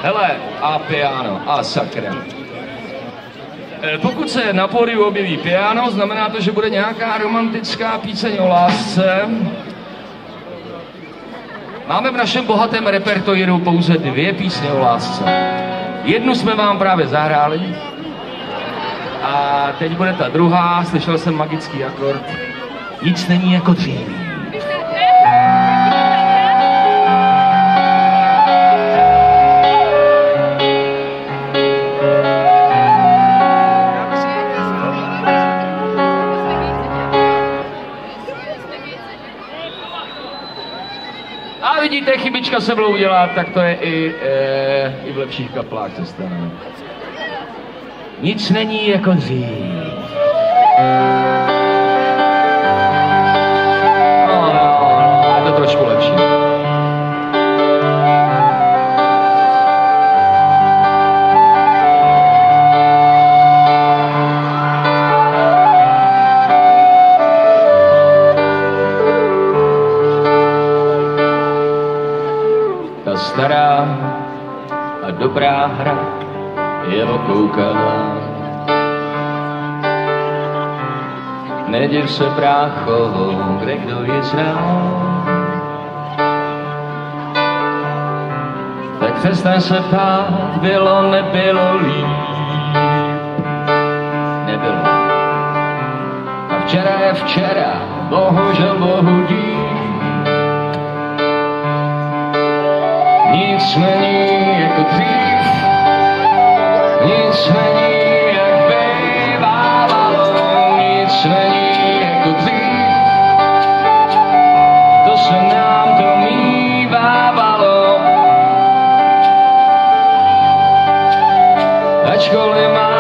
Hele, a piano, a sakra. Pokud se na pódiu objeví piano, znamená to, že bude nějaká romantická píseň o lásce. Máme v našem bohatém repertoiru pouze 2 písně o lásce. Jednu jsme vám právě zahráli a teď bude ta druhá, slyšel jsem magický akord. Nic není jako dřív. A vidíte, chybička se bylo udělat, tak to je i v lepších kaplách se stane. Nic není jako dřív. No, je to trošku lepší. Ta stará a dobrá hra je okoukaná. Nediv se, brácho, kde kdo ji zná. Tak přestaň se ptát, bylo, nebylo líp. Nebylo. A včera je včera, bohužel bohu dík. Nic není jako dřív, nic není jak bývávalo, nic není jako dřív, to se nám domnívávalo. Ačkoliv má